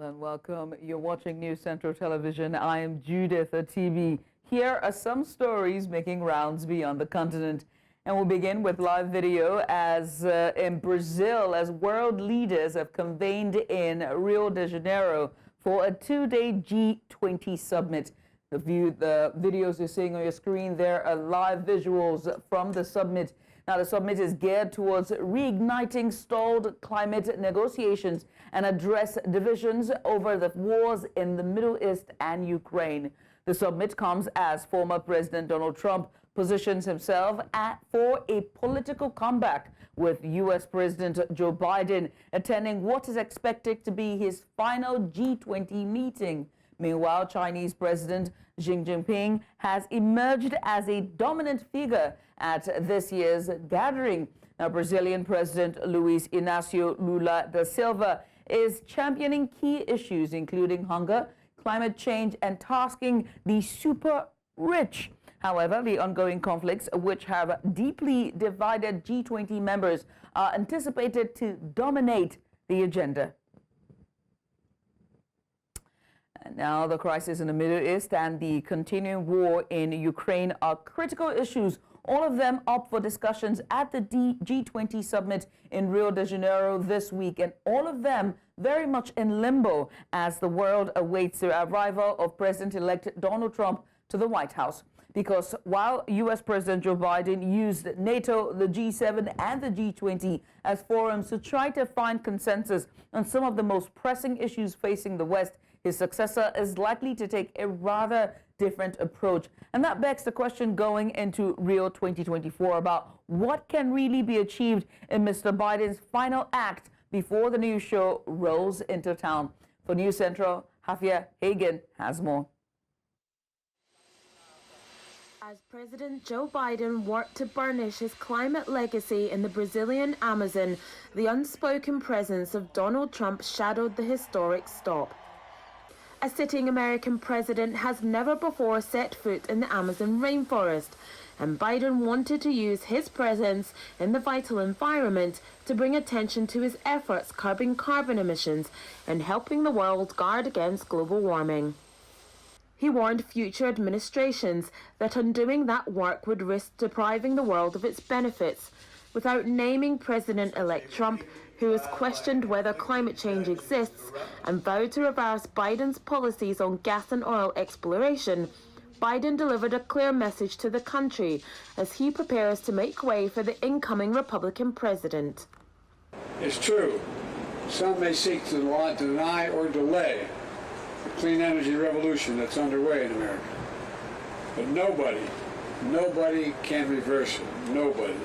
Hello and welcome. You're watching News Central Television. I am Judith TV. Here are some stories making rounds beyond the continent. And we'll begin with live video as in Brazil, as world leaders have convened in Rio de Janeiro for a two-day G20 Summit. The videos you're seeing on your screen there are live visuals from the summit. Now, the summit is geared towards reigniting stalled climate negotiations and address divisions over the wars in the Middle East and Ukraine. The summit comes as former President Donald Trump positions himself for a political comeback, with U.S. President Joe Biden attending what is expected to be his final G20 meeting. Meanwhile, Chinese President Xi Jinping has emerged as a dominant figure at this year's gathering. Now, Brazilian President Luiz Inácio Lula da Silva is championing key issues including hunger, climate change, and tasking the super rich. However, the ongoing conflicts, which have deeply divided G20 members, are anticipated to dominate the agenda. Now, the crisis in the Middle East and the continuing war in Ukraine are critical issues, all of them up for discussions at the G20 Summit in Rio de Janeiro this week, and all of them very much in limbo as the world awaits the arrival of President-elect Donald Trump to the White House. Because while U.S. President Joe Biden used NATO, the G7 and the G20 as forums to try to find consensus on some of the most pressing issues facing the West, his successor is likely to take a rather different approach. And that begs the question going into Rio 2024 about what can really be achieved in Mr. Biden's final act before the news show rolls into town. For News Central, Hafia Hagen has more. As President Joe Biden worked to burnish his climate legacy in the Brazilian Amazon, the unspoken presence of Donald Trump shadowed the historic stop. A sitting American president has never before set foot in the Amazon rainforest, and Biden wanted to use his presence in the vital environment to bring attention to his efforts curbing carbon emissions and helping the world guard against global warming. He warned future administrations that undoing that work would risk depriving the world of its benefits, without naming President-elect Trump, who has questioned whether climate change exists and vowed to reverse Biden's policies on gas and oil exploration. Biden delivered a clear message to the country as he prepares to make way for the incoming Republican president. It's true, some may seek to deny or delay the clean energy revolution that's underway in America. But nobody can reverse it. Nobody.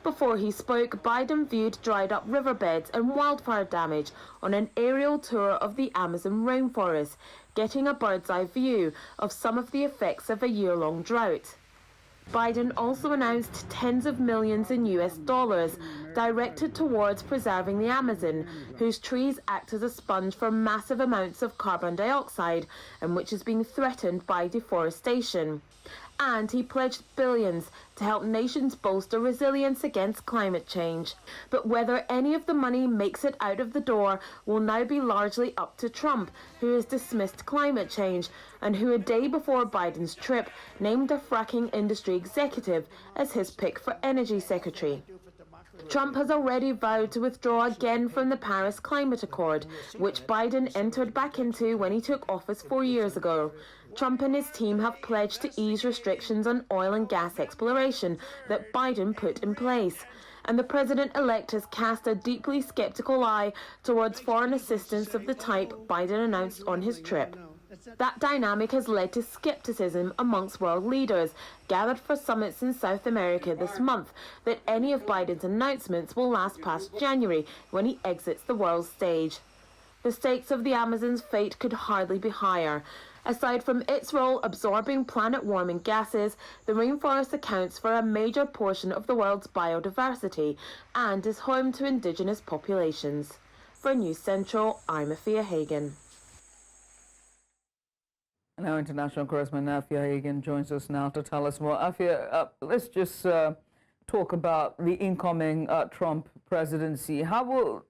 Before he spoke, Biden viewed dried up riverbeds and wildfire damage on an aerial tour of the Amazon rainforest, getting a bird's eye view of some of the effects of a year-long drought. Biden also announced tens of millions in US dollars directed towards preserving the Amazon, whose trees act as a sponge for massive amounts of carbon dioxide and which is being threatened by deforestation. And he pledged billions to help nations bolster resilience against climate change. But whether any of the money makes it out of the door will now be largely up to Trump, who has dismissed climate change and who a day before Biden's trip named a fracking industry executive as his pick for energy secretary. Trump has already vowed to withdraw again from the Paris Climate Accord, which Biden entered back into when he took office 4 years ago. Trump and his team have pledged to ease restrictions on oil and gas exploration that Biden put in place. And the president-elect has cast a deeply skeptical eye towards foreign assistance of the type Biden announced on his trip. That dynamic has led to skepticism amongst world leaders gathered for summits in South America this month that any of Biden's announcements will last past January when he exits the world stage. The stakes of the Amazon's fate could hardly be higher. Aside from its role absorbing planet-warming gases, the rainforest accounts for a major portion of the world's biodiversity and is home to indigenous populations. For News Central, I'm Afia Hagen. And our international correspondent Afia Hagen joins us now to tell us more. Afia, let's just talk about the incoming Trump presidency. How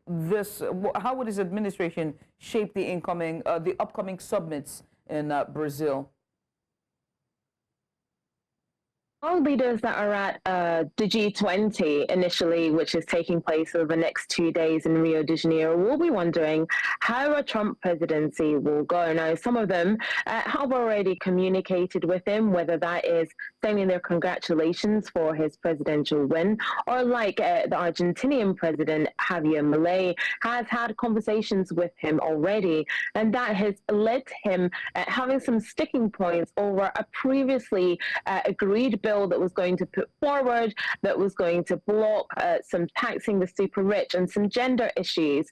would his administration shape the upcoming summits in Brazil? All leaders that are at the G20 initially, which is taking place over the next 2 days in Rio de Janeiro, will be wondering how a Trump presidency will go. Now, some of them have already communicated with him, whether that is sending their congratulations for his presidential win, or like the Argentinian president, Javier Milei, has had conversations with him already. And that has led to him having some sticking points over a previously agreed bill that was going to put forward, that was going to block some taxing the super rich and some gender issues.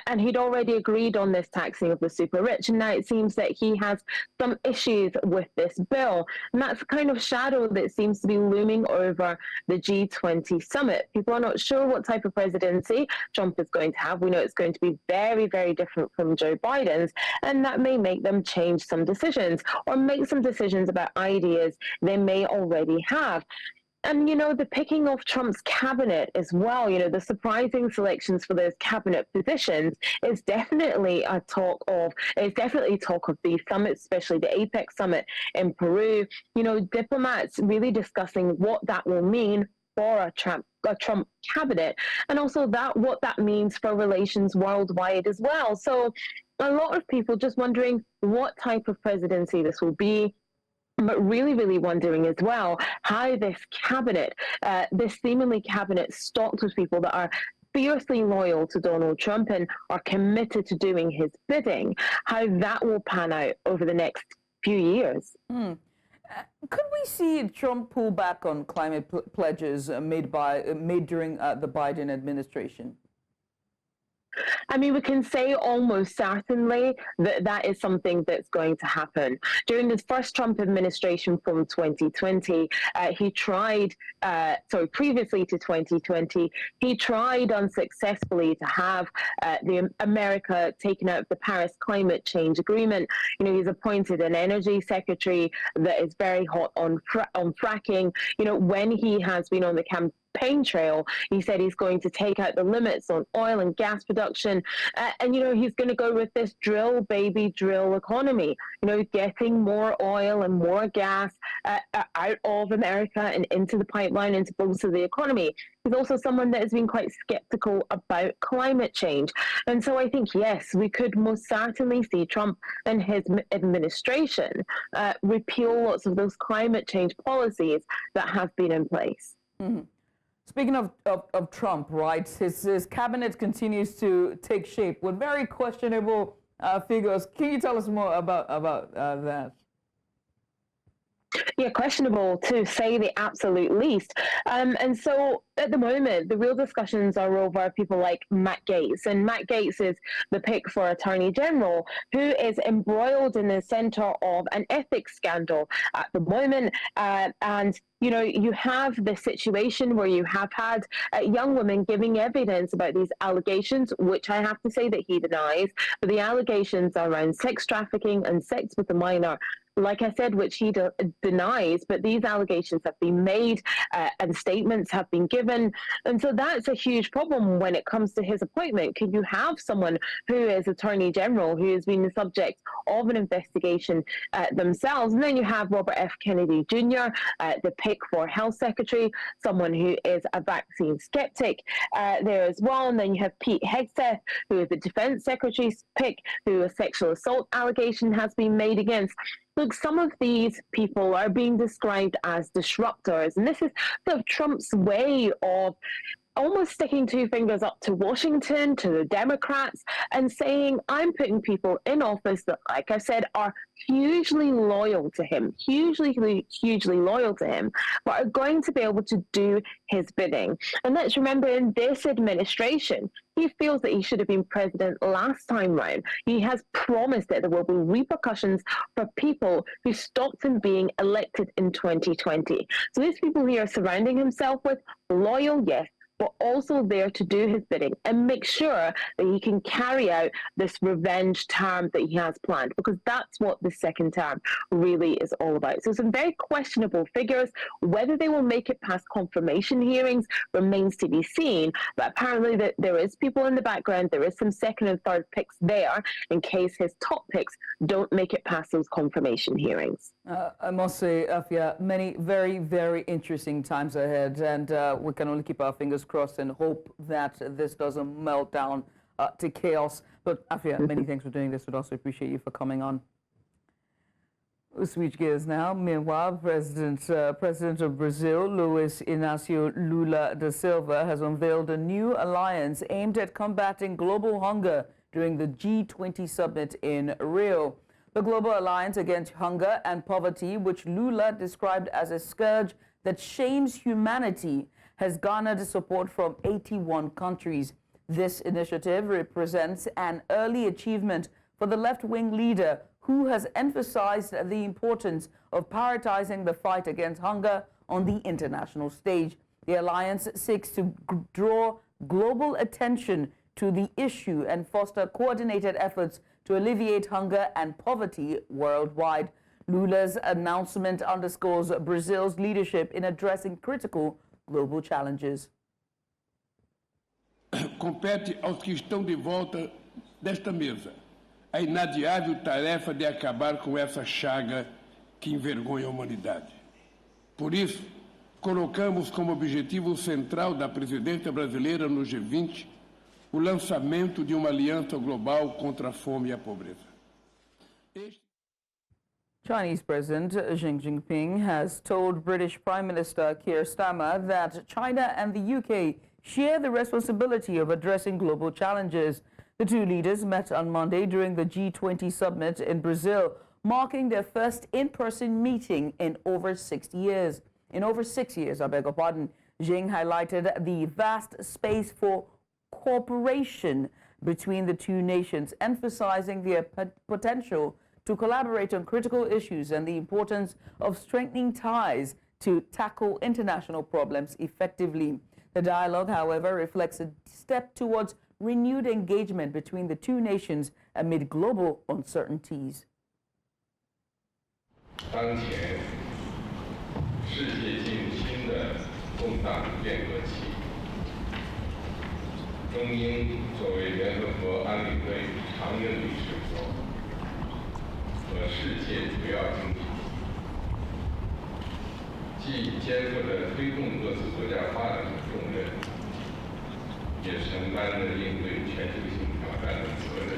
And he'd already agreed on this taxing of the super rich. And now it seems that he has some issues with this bill. And that's the kind of shadow that seems to be looming over the G20 summit. People are not sure what type of presidency Trump is going to have. We know it's going to be very, very different from Joe Biden's. And that may make them change some decisions or make some decisions about ideas they may already have. And, the picking of Trump's cabinet as well, the surprising selections for those cabinet positions is definitely talk of the summit, especially the APEC summit in Peru. Diplomats really discussing what that will mean for a Trump cabinet, and also what that means for relations worldwide as well. So a lot of people just wondering what type of presidency this will be, but really, really wondering as well how this cabinet, this seemingly cabinet stocked with people that are fiercely loyal to Donald Trump and are committed to doing his bidding, how that will pan out over the next few years. Could we see Trump pull back on climate pledges made during the Biden administration? I mean, we can say almost certainly that that is something that's going to happen. During the first Trump administration from 2020, previously to 2020, he tried unsuccessfully to have America taken out of the Paris Climate Change Agreement. He's appointed an energy secretary that is very hot on fracking. When he has been on the campaign trail, he said he's going to take out the limits on oil and gas production, and he's going to go with this drill baby drill economy, getting more oil and more gas out of America and into the pipeline, into both of the economy. He's also someone that has been quite skeptical about climate change. And so I think, yes, we could most certainly see Trump and his administration repeal lots of those climate change policies that have been in place. Mm-hmm. Speaking of Trump, right, his cabinet continues to take shape with very questionable figures. Can you tell us more about that? Yeah, questionable to say the absolute least. And so at the moment, the real discussions are over people like Matt Gaetz. And Matt Gaetz is the pick for Attorney General, who is embroiled in the center of an ethics scandal at the moment. And you have this situation where you have had young women giving evidence about these allegations, which I have to say that he denies. But the allegations are around sex trafficking and sex with a minor, like I said, which he denies, but these allegations have been made and statements have been given. And so that's a huge problem when it comes to his appointment. Could you have someone who is Attorney General, who has been the subject of an investigation themselves? And then you have Robert F. Kennedy Jr., the pick for Health Secretary, someone who is a vaccine skeptic there as well. And then you have Pete Hegseth, who is the Defense Secretary's pick, who a sexual assault allegation has been made against. Look, some of these people are being described as disruptors, and this is sort of Trump's way of almost sticking two fingers up to Washington, to the Democrats, and saying, I'm putting people in office that, like I said, are hugely loyal to him, hugely loyal to him, but are going to be able to do his bidding. And let's remember, in this administration, he feels that he should have been president last time round. He has promised that there will be repercussions for people who stopped him being elected in 2020. So these people he are surrounding himself with, loyal, yes, but also there to do his bidding and make sure that he can carry out this revenge term that he has planned, because that's what the second term really is all about. So some very questionable figures. Whether they will make it past confirmation hearings remains to be seen, but apparently there is people in the background, there is some second and third picks there in case his top picks don't make it past those confirmation hearings. I must say, Afia, many very, very interesting times ahead, and we can only keep our fingers crossed and hope that this doesn't melt down to chaos. But Afia, many thanks for doing this. We'd also appreciate you for coming on. We'll switch gears now. Meanwhile, President of Brazil, Luiz Inácio Lula da Silva, has unveiled a new alliance aimed at combating global hunger during the G20 Summit in Rio. The Global Alliance Against Hunger and Poverty, which Lula described as a scourge that shames humanity, has garnered support from 81 countries. This initiative represents an early achievement for the left-wing leader, who has emphasized the importance of prioritizing the fight against hunger on the international stage. The alliance seeks to draw global attention to the issue and foster coordinated efforts to alleviate hunger and poverty worldwide. Lula's announcement underscores Brazil's leadership in addressing critical global challenges. Compete aos que estão de volta desta mesa a inadiável tarefa de acabar com essa chaga que envergonha a humanidade. Por isso, colocamos como objetivo central da presidência brasileira no G20 o lançamento de uma aliança global contra a fome e a pobreza. Chinese President Xi Jinping has told British Prime Minister Keir Starmer that China and the UK share the responsibility of addressing global challenges. The two leaders met on Monday during the G20 Summit in Brazil, marking their first in-person meeting in over 6 years. I beg your pardon. Xi highlighted the vast space for cooperation between the two nations, emphasizing their potential to collaborate on critical issues and the importance of strengthening ties to tackle international problems effectively. The dialogue, however, reflects a step towards renewed engagement between the two nations amid global uncertainties. 当前，世界进入新的动荡变革期。中英作为联合国安理会常任理事国和世界主要经济体，既肩负着推动各自国家发展的重任，也承担着应对全球性挑战的责任。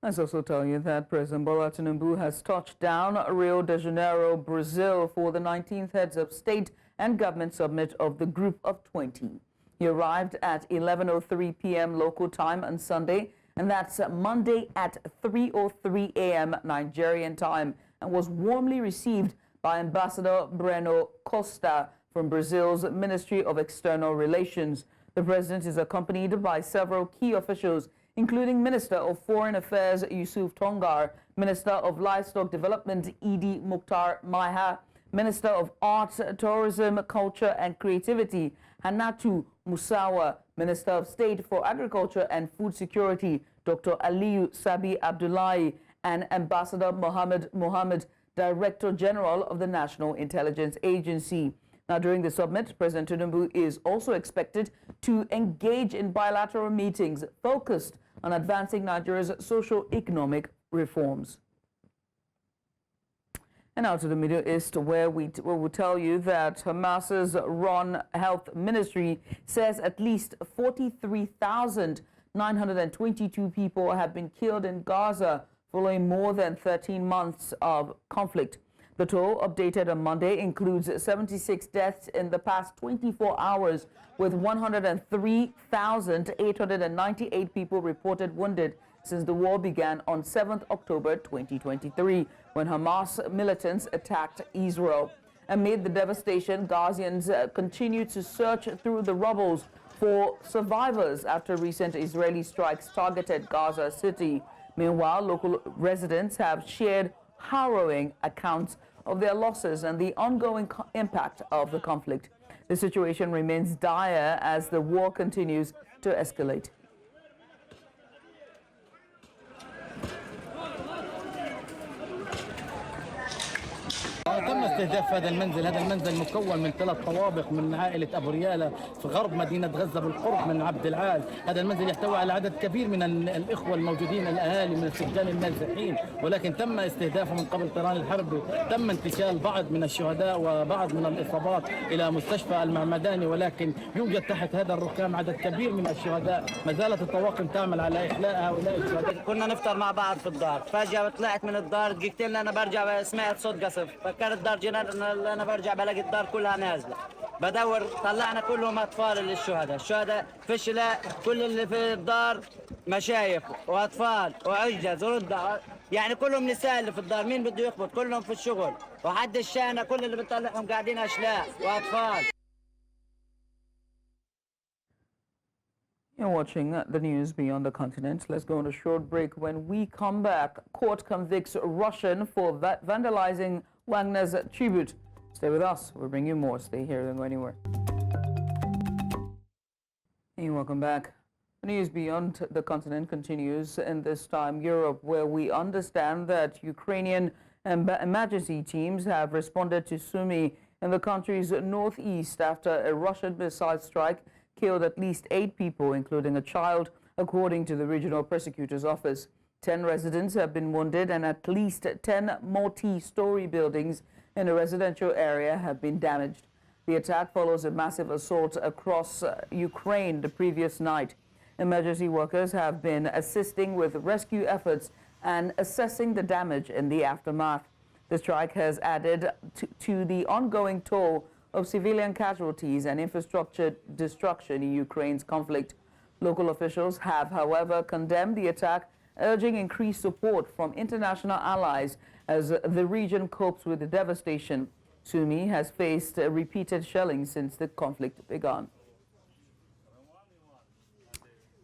Let's also tell you that President Bola Tinubu has touched down Rio de Janeiro, Brazil, for the 19th Heads of State and Government Summit of the Group of 20. He arrived at 11:03 p.m. local time on Sunday, and that's Monday at 3:03 a.m. Nigerian time, and was warmly received by Ambassador Breno Costa from Brazil's Ministry of External Relations. The president is accompanied by several key officials, including Minister of Foreign Affairs Yusuf Tongar, Minister of Livestock Development Idi Mukhtar Maiha, Minister of Arts, Tourism, Culture and Creativity Hannatu Musawa, Minister of State for Agriculture and Food Security Dr. Aliyu Sabi Abdullahi, and Ambassador Mohammed, Director General of the National Intelligence Agency. Now, during the summit, President Tinubu is also expected to engage in bilateral meetings focused on advancing Nigeria's socio-economic reforms. And now to the Middle East, where we will tell you that Hamas's run health ministry says at least 43,922 people have been killed in Gaza following more than 13 months of conflict. The toll, updated on Monday, includes 76 deaths in the past 24 hours, with 103,898 people reported wounded since the war began on 7th October 2023, when Hamas militants attacked Israel. Amid the devastation, Gazians continue to search through the rubble for survivors after recent Israeli strikes targeted Gaza City. Meanwhile, local residents have shared harrowing accounts of their losses and the ongoing impact of the conflict. The situation remains dire as the war continues to escalate. تم استهداف هذا المنزل مكون من 3 طوابق من عائلة أبو ريالة في غرب مدينة غزة بالقرب من عبد العال. هذا المنزل يحتوي على عدد كبير من الإخوة الموجودين الأهالي من السجان النازحين، ولكن تم استهدافه من قبل طيران الحرب. تم انتقال بعض من الشهداء وبعض من الإصابات إلى مستشفى المعمداني، ولكن يوجد تحت هذا الركام عدد كبير من الشهداء. ما زالت الطواقم تعمل على إخلاء هؤلاء الشهداء. كنا نفطر مع بعض في الدار، فجأة طلعت من الدار دقيقتين انا برجع سمعت صوت قصف، فكرت الدار جنان، انا برجع بلاقي الدار كلها نازله، بدور طلعنا كلهم اطفال الشهداء فشلة، كل اللي في الدار مشايخ واطفال وعجز ورضع، يعني كلهم نساء اللي في الدار، مين بده يقبض؟ كلهم في الشغل وحد الشانه، كل اللي بنطلعهم قاعدين اشلاء واطفال. You're watching the news beyond the continent. Let's go on a short break. When we come back, court convicts Russian for vandalizing Wagner's tribute. Stay with us. We'll bring you more. Stay here. Don't go anywhere. Hey, welcome back. The news beyond the continent continues, and this time Europe, where we understand that Ukrainian emergency teams have responded to Sumy in the country's northeast after a Russian missile strike killed at least 8 people, including a child, according to the regional prosecutor's office. 10 residents have been wounded, and at least 10 multi-story buildings in a residential area have been damaged. The attack follows a massive assault across Ukraine the previous night. Emergency workers have been assisting with rescue efforts and assessing the damage in the aftermath. The strike has added to the ongoing toll of civilian casualties and infrastructure destruction in Ukraine's conflict. Local officials have, however, condemned the attack, urging increased support from international allies as the region copes with the devastation. Sumy has faced repeated shelling since the conflict began.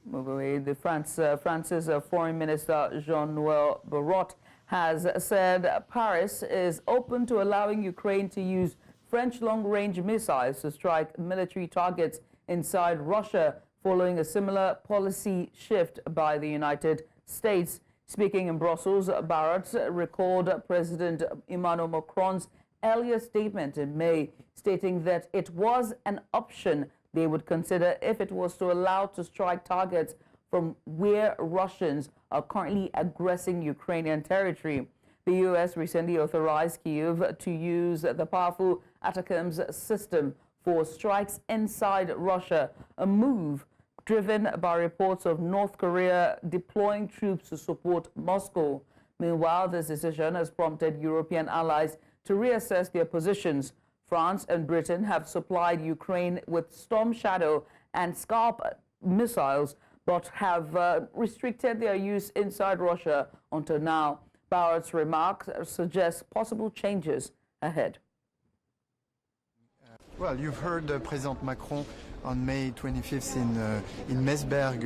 Move away. France's Foreign Minister Jean-Noël Barrot has said Paris is open to allowing Ukraine to use French long-range missiles to strike military targets inside Russia, following a similar policy shift by the United States. Speaking in Brussels, Barrot recalled President Emmanuel Macron's earlier statement in May, stating that it was an option they would consider if it was to allow to strike targets from where Russians are currently aggressing Ukrainian territory. The U.S. recently authorized Kyiv to use the powerful ATACMS system for strikes inside Russia, a move driven by reports of North Korea deploying troops to support Moscow. Meanwhile, this decision has prompted European allies to reassess their positions. France and Britain have supplied Ukraine with Storm Shadow and Scalp missiles, but have restricted their use inside Russia until now. Barrett's remarks suggest possible changes ahead. Well, you've heard President Macron on May 25th in Meseberg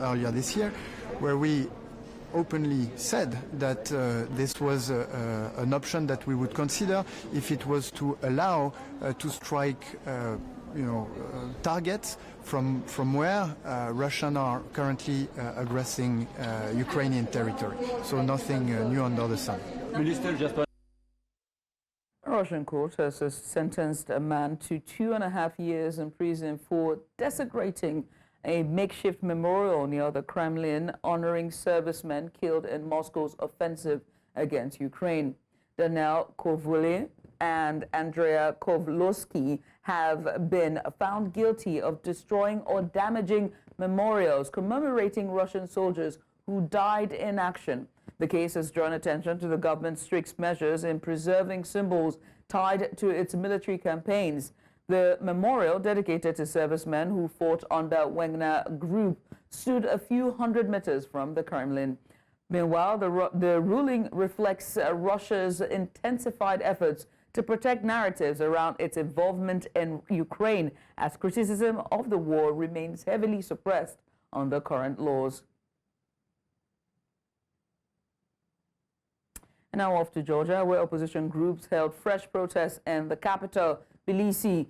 earlier this year, where we openly said that this was an option that we would consider if it was to allow to strike targets from where Russians are currently aggressing Ukrainian territory. So nothing new under the sun. A Russian court has sentenced a man to 2.5 years in prison for desecrating a makeshift memorial near the Kremlin honoring servicemen killed in Moscow's offensive against Ukraine. Daniel Kovuli and Andrea Kovlowski have been found guilty of destroying or damaging memorials commemorating Russian soldiers who died in action. The case has drawn attention to the government's strict measures in preserving symbols tied to its military campaigns. The memorial, dedicated to servicemen who fought under Wagner Group, stood a few hundred meters from the Kremlin. Meanwhile, the ruling reflects Russia's intensified efforts to protect narratives around its involvement in Ukraine, as criticism of the war remains heavily suppressed under current laws. And now off to Georgia, where opposition groups held fresh protests in the capital, Tbilisi,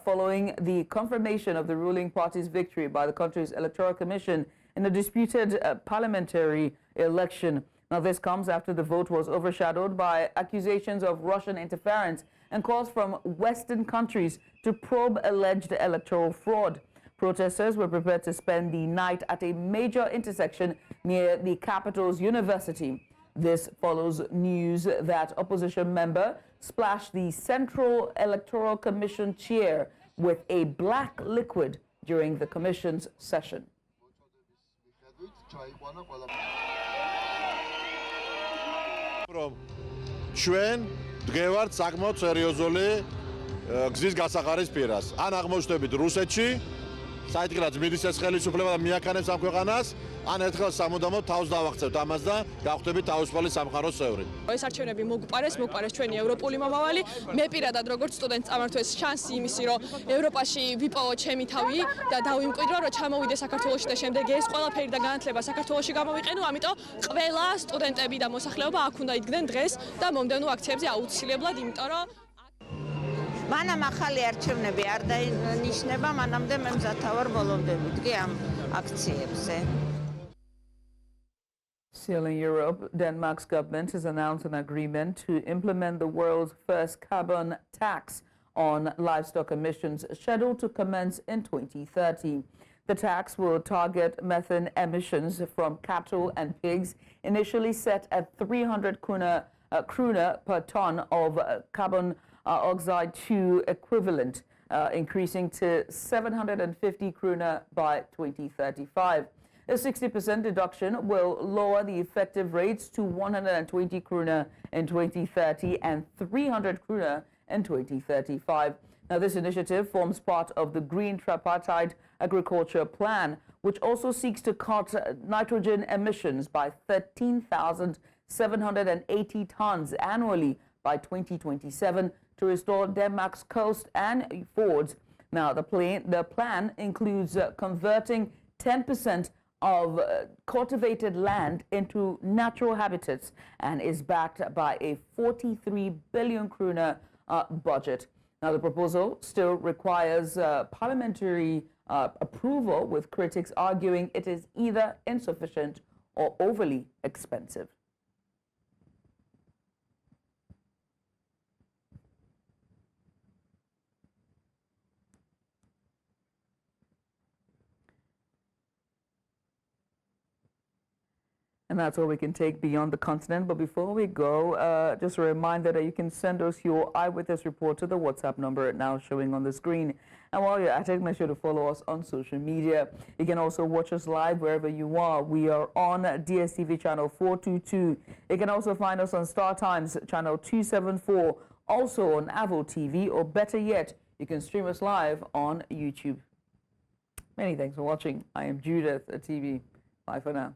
following the confirmation of the ruling party's victory by the country's Electoral Commission in a disputed parliamentary election. Now, this comes after the vote was overshadowed by accusations of Russian interference and calls from Western countries to probe alleged electoral fraud. Protesters were prepared to spend the night at a major intersection near the capital's university. This follows news that opposition member splashed the Central Electoral Commission chair with a black liquid during the commission's session. ჩვენ დღევართ საკმაოდ სერიოზული გზის გასაყარის პირას. ან აღმოჩნდებით რუსეთში, საიდღრაც მიდის ეს ხელისუფლება და მიაქანებს ამ ქვეყანას, ან ერთხელ სამუდამოდ თავს დავახცევთ ამას და გავხდებით თავისუფალი სამყაროს წევრი. ეს არჩევნები მოგვყარეს ჩვენი ევროპული მომავალი. მე პირადად როგორც სტუდენტს წამართვეს შანსი იმისი, რომ ევროპაში ვიპოვო ჩემი თავი და დავიმკვიდრო, რომ ჩამოვიდე საქართველოში და შემდეგ ეს ყველაფერი და განათლება საქართველოში გამოვიყენო, ამიტომ ყველა სტუდენტები და მოსახლეობა აქ უნდა იდგნენ დღეს და მომდევნო აქციებზე აუცილებლად, იმიტომ რომ მანამ ახალი არჩევნები არ დაინიშნება, მანამდე მე მზათა ვარ ბოლომდე ვიდგი ამ აქციებზე. Still in Europe, Denmark's government has announced an agreement to implement the world's first carbon tax on livestock emissions, scheduled to commence in 2030. The tax will target methane emissions from cattle and pigs, initially set at 300 kroner per ton of carbon oxide 2 equivalent, increasing to 750 kroner by 2035. A 60% deduction will lower the effective rates to 120 kroner in 2030 and 300 kroner in 2035. Now, this initiative forms part of the Green Tripartite Agriculture Plan, which also seeks to cut nitrogen emissions by 13,780 tons annually by 2027 to restore Denmark's coast and fjords. Now, the plan includes converting 10% of cultivated land into natural habitats and is backed by a 43 billion kroner budget. Now, the proposal still requires parliamentary approval, with critics arguing it is either insufficient or overly expensive. And that's all we can take beyond the continent. But before we go, just a reminder that you can send us your eyewitness report to the WhatsApp number now showing on the screen. And while you're at it, make sure to follow us on social media. You can also watch us live wherever you are. We are on DSTV channel 422. You can also find us on Star Times channel 274, also on Avo TV, or better yet, you can stream us live on YouTube. Many thanks for watching. I am Judith at TV. Bye for now.